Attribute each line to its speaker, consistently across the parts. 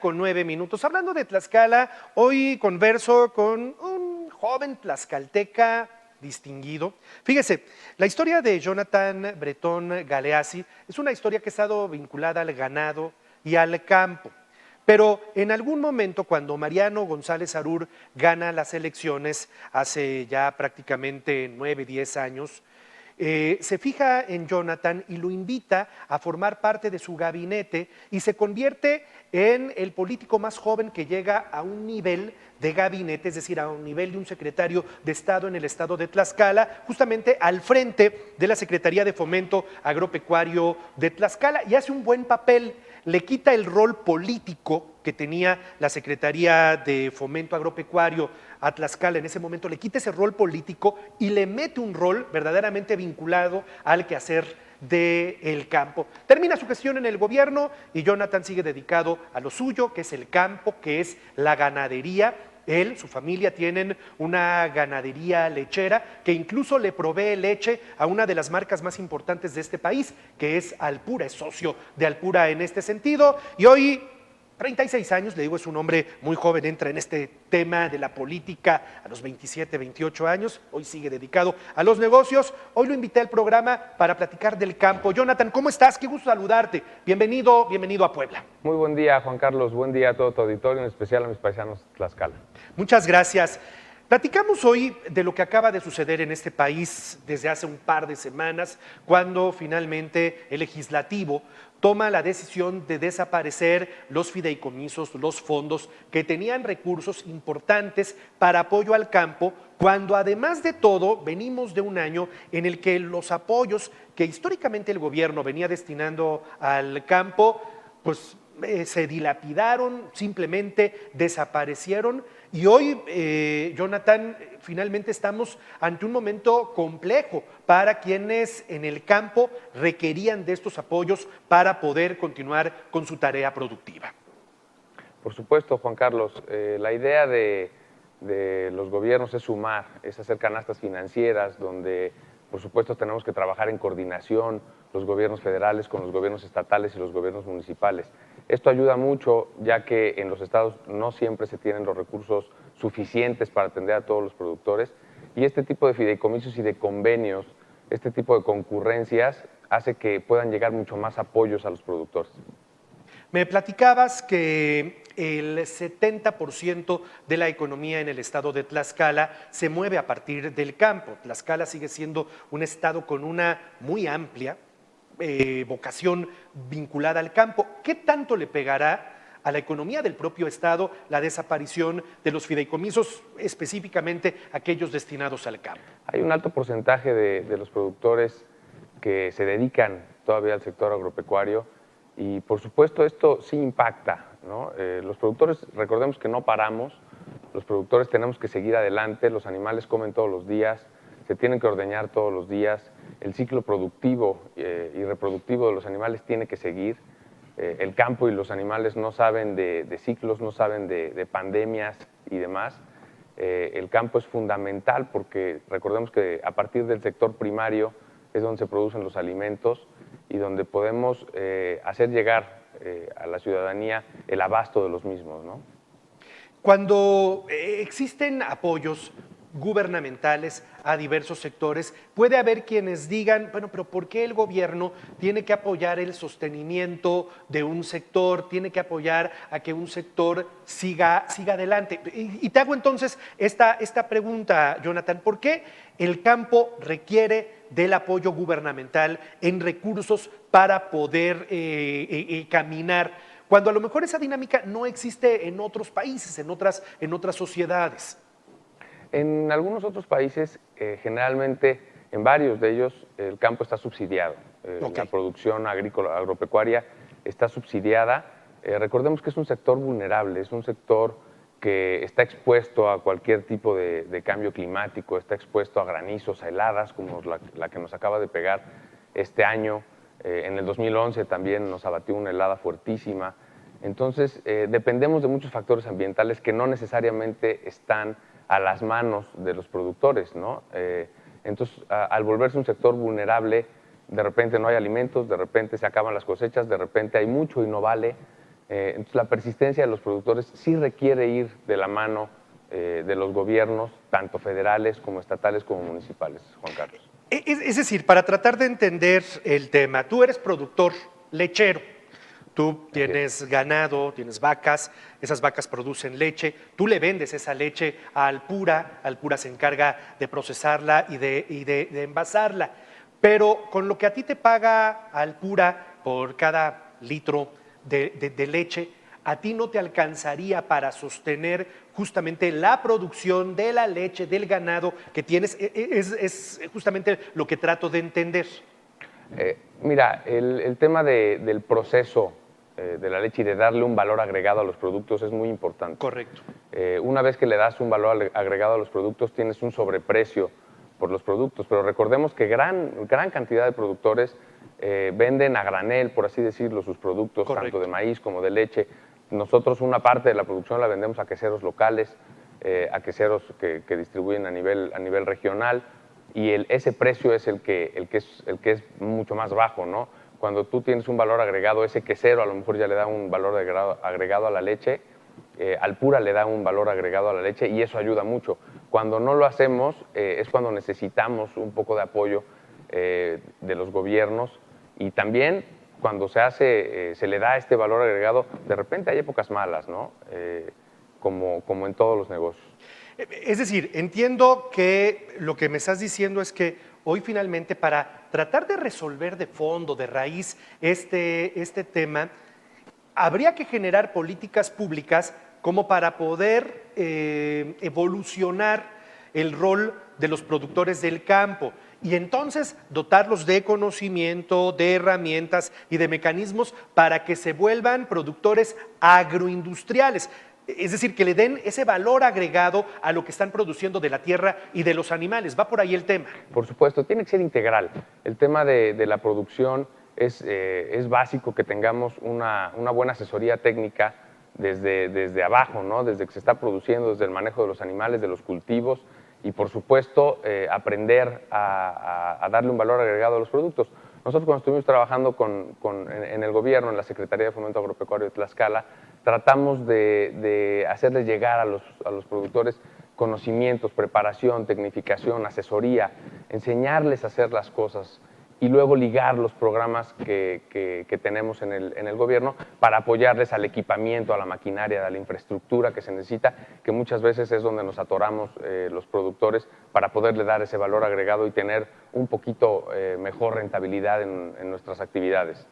Speaker 1: con 9 minutos. Hablando de Tlaxcala, hoy converso con un joven tlaxcalteca distinguido. Fíjese, la historia de Jonathan Bretón Galeazzi es una historia que ha estado vinculada al ganado y al campo. Pero en algún momento, cuando Mariano González Arur gana las elecciones, hace ya prácticamente 9, 10 años, se fija en Jonathan y lo invita a formar parte de su gabinete y se convierte en el político más joven que llega a un nivel de gabinete, es decir, a un nivel de un secretario de Estado en el estado de Tlaxcala, justamente al frente de la Secretaría de Fomento Agropecuario de Tlaxcala, y hace un buen papel. Le quita el rol político que tenía la Secretaría de Fomento Agropecuario a Tlaxcala en ese momento, le quita ese rol político y le mete un rol verdaderamente vinculado al quehacer del campo. Termina su gestión en el gobierno y Jonathan sigue dedicado a lo suyo, que es el campo, que es la ganadería. Él, su familia tienen una ganadería lechera que incluso le provee leche a una de las marcas más importantes de este país, que es Alpura, es socio de Alpura en este sentido. Y hoy, 36 años, le digo, es un hombre muy joven, entra en este tema de la política a los 27, 28 años, hoy sigue dedicado a los negocios. Hoy lo invité al programa para platicar del campo. Jonathan, ¿cómo estás? Qué gusto saludarte. Bienvenido, bienvenido a Puebla.
Speaker 2: Muy buen día, Juan Carlos. Buen día a todo tu auditorio, en especial a mis paisanos de Tlaxcala.
Speaker 1: Muchas gracias. Platicamos hoy de lo que acaba de suceder en este país desde hace un par de semanas, cuando finalmente el legislativo toma la decisión de desaparecer los fideicomisos, los fondos que tenían recursos importantes para apoyo al campo, cuando además de todo venimos de un año en el que los apoyos que históricamente el gobierno venía destinando al campo, pues se dilapidaron, simplemente desaparecieron. Y hoy, Jonathan, finalmente estamos ante un momento complejo para quienes en el campo requerían de estos apoyos para poder continuar con su tarea productiva.
Speaker 2: Por supuesto, Juan Carlos, la idea de los gobiernos es sumar, es hacer canastas financieras donde, por supuesto, tenemos que trabajar en coordinación, los gobiernos federales con los gobiernos estatales y los gobiernos municipales. Esto ayuda mucho, ya que en los estados no siempre se tienen los recursos suficientes para atender a todos los productores, y este tipo de fideicomisos y de convenios, este tipo de concurrencias, hace que puedan llegar mucho más apoyos a los productores.
Speaker 1: Me platicabas que el 70% de la economía en el estado de Tlaxcala se mueve a partir del campo. Tlaxcala sigue siendo un estado con una muy amplia vocación vinculada al campo. ¿Qué tanto le pegará a la economía del propio estado la desaparición de los fideicomisos, específicamente aquellos destinados al campo?
Speaker 2: Hay un alto porcentaje de los productores que se dedican todavía al sector agropecuario y, por supuesto, esto sí impacta, ¿no? Los productores, recordemos que no paramos, los productores tenemos que seguir adelante, los animales comen todos los días, se tienen que ordeñar todos los días, el ciclo productivo y reproductivo de los animales tiene que seguir. El campo y los animales no saben de ciclos, no saben de pandemias y demás. El campo es fundamental porque recordemos que a partir del sector primario es donde se producen los alimentos y donde podemos hacer llegar a la ciudadanía el abasto de los mismos, ¿no?
Speaker 1: Cuando existen apoyos gubernamentales a diversos sectores, puede haber quienes digan, bueno, pero ¿por qué el gobierno tiene que apoyar el sostenimiento de un sector, tiene que apoyar a que un sector siga adelante? Y te hago entonces esta pregunta, Jonathan, ¿por qué el campo requiere del apoyo gubernamental en recursos para poder caminar, cuando a lo mejor esa dinámica no existe en otros países, en otras sociedades?
Speaker 2: En algunos otros países, generalmente, en varios de ellos, el campo está subsidiado. La producción agrícola, agropecuaria está subsidiada. Recordemos que es un sector vulnerable, es un sector que está expuesto a cualquier tipo de cambio climático, está expuesto a granizos, a heladas, como la que nos acaba de pegar este año. En el 2011 también nos abatió una helada fuertísima. Entonces, dependemos de muchos factores ambientales que no necesariamente están a las manos de los productores, ¿no? Entonces, al volverse un sector vulnerable, de repente no hay alimentos, de repente se acaban las cosechas, de repente hay mucho y no vale. Entonces, la persistencia de los productores sí requiere ir de la mano de los gobiernos, tanto federales como estatales como municipales, Juan Carlos.
Speaker 1: Es decir, para tratar de entender el tema, tú eres productor lechero, tú tienes ganado, tienes vacas, esas vacas producen leche, tú le vendes esa leche a Alpura se encarga de procesarla y de envasarla, pero con lo que a ti te paga Alpura por cada litro de leche, a ti no te alcanzaría para sostener justamente la producción de la leche, del ganado que tienes. Es justamente lo que trato de entender.
Speaker 2: Mira, el tema del proceso de la leche y de darle un valor agregado a los productos es muy importante.
Speaker 1: Correcto.
Speaker 2: Una vez que le das un valor agregado a los productos, tienes un sobreprecio por los productos, pero recordemos que gran cantidad de productores venden a granel, por así decirlo, sus productos,
Speaker 1: Correcto.
Speaker 2: tanto de maíz como de leche. Nosotros una parte de la producción la vendemos a queseros locales, a queseros que distribuyen a nivel regional, y ese precio es el que es mucho más bajo, ¿no? Cuando tú tienes un valor agregado, ese quesero a lo mejor ya le da un valor agregado a la leche, Alpura le da un valor agregado a la leche y eso ayuda mucho. Cuando no lo hacemos es cuando necesitamos un poco de apoyo de los gobiernos, y también cuando se le da este valor agregado, de repente hay épocas malas, ¿no? Como en todos los negocios.
Speaker 1: Es decir, entiendo que lo que me estás diciendo es que hoy finalmente para tratar de resolver de fondo, de raíz, este tema, habría que generar políticas públicas como para poder evolucionar el rol de los productores del campo y entonces dotarlos de conocimiento, de herramientas y de mecanismos para que se vuelvan productores agroindustriales. Es decir, que le den ese valor agregado a lo que están produciendo de la tierra y de los animales. Va por ahí el tema.
Speaker 2: Por supuesto, tiene que ser integral. El tema de la producción es básico que tengamos una buena asesoría técnica desde abajo, ¿no? Desde que se está produciendo, desde el manejo de los animales, de los cultivos, y por supuesto aprender a darle un valor agregado a los productos. Nosotros cuando estuvimos trabajando en el gobierno, en la Secretaría de Fomento Agropecuario de Tlaxcala, tratamos de hacerles llegar a los productores conocimientos, preparación, tecnificación, asesoría, enseñarles a hacer las cosas y luego ligar los programas que tenemos en el gobierno para apoyarles al equipamiento, a la maquinaria, a la infraestructura que se necesita, que muchas veces es donde nos atoramos los productores para poderle dar ese valor agregado y tener un poquito mejor rentabilidad en nuestras actividades.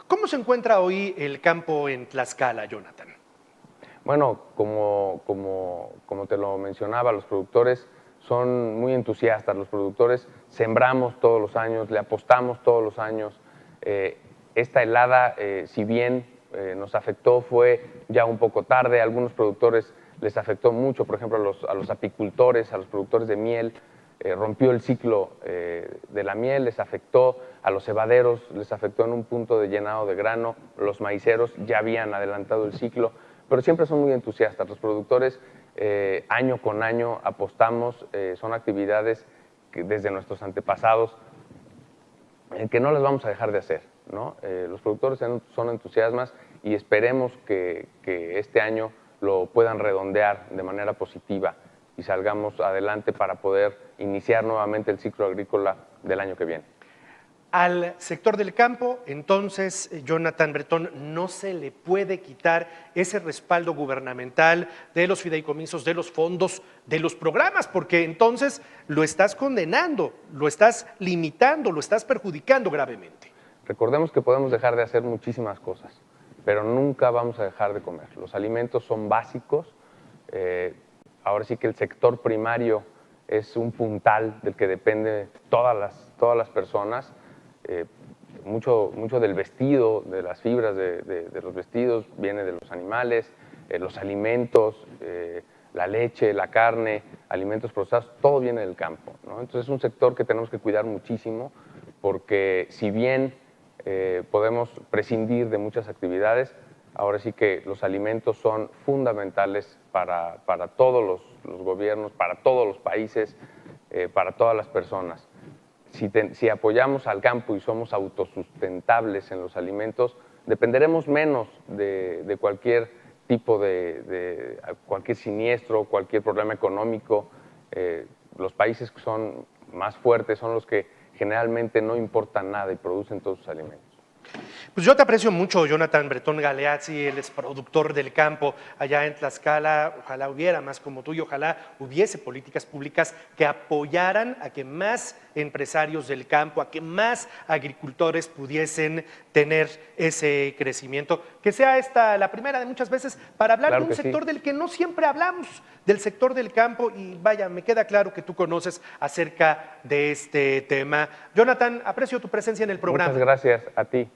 Speaker 1: ¿Cómo se encuentra hoy el campo en Tlaxcala, Jonathan?
Speaker 2: Bueno, como te lo mencionaba, los productores son muy entusiastas, los productores sembramos todos los años, le apostamos todos los años. Esta helada, si bien nos afectó, fue ya un poco tarde, a algunos productores les afectó mucho, por ejemplo a los apicultores, a los productores de miel, rompió el ciclo de la miel, les afectó a los cebaderos, les afectó en un punto de llenado de grano, los maiceros ya habían adelantado el ciclo, pero siempre son muy entusiastas. Los productores año con año apostamos, son actividades que desde nuestros antepasados que no las vamos a dejar de hacer, ¿no? Los productores son entusiastas y esperemos que este año lo puedan redondear de manera positiva y salgamos adelante para poder iniciar nuevamente el ciclo agrícola del año que viene.
Speaker 1: Al sector del campo, entonces, Jonathan Bretón, no se le puede quitar ese respaldo gubernamental de los fideicomisos, de los fondos, de los programas, porque entonces lo estás condenando, lo estás limitando, lo estás perjudicando gravemente.
Speaker 2: Recordemos que podemos dejar de hacer muchísimas cosas, pero nunca vamos a dejar de comer. Los alimentos son básicos. Ahora sí que el sector primario es un puntal del que depende todas las personas. Mucho del vestido, de las fibras de los vestidos, viene de los animales, los alimentos, la leche, la carne, alimentos procesados, todo viene del campo, ¿no? Entonces es un sector que tenemos que cuidar muchísimo porque si bien podemos prescindir de muchas actividades, ahora sí que los alimentos son fundamentales para todos los gobiernos, para todos los países, para todas las personas. Si apoyamos al campo y somos autosustentables en los alimentos, dependeremos menos de cualquier tipo de cualquier siniestro, cualquier problema económico. Los países que son más fuertes son los que generalmente no importan nada y producen todos sus alimentos.
Speaker 1: Pues yo te aprecio mucho, Jonathan Bretón Galeazzi, él es productor del campo allá en Tlaxcala. Ojalá hubiera más como tú y ojalá hubiese políticas públicas que apoyaran a que más empresarios del campo, a que más agricultores pudiesen tener ese crecimiento. Que sea esta la primera de muchas veces para hablar
Speaker 2: Claro
Speaker 1: de un
Speaker 2: que sí.
Speaker 1: sector del que no siempre hablamos, del sector del campo. Y vaya, me queda claro que tú conoces acerca de este tema. Jonathan, aprecio tu presencia en el programa.
Speaker 2: Muchas gracias a ti.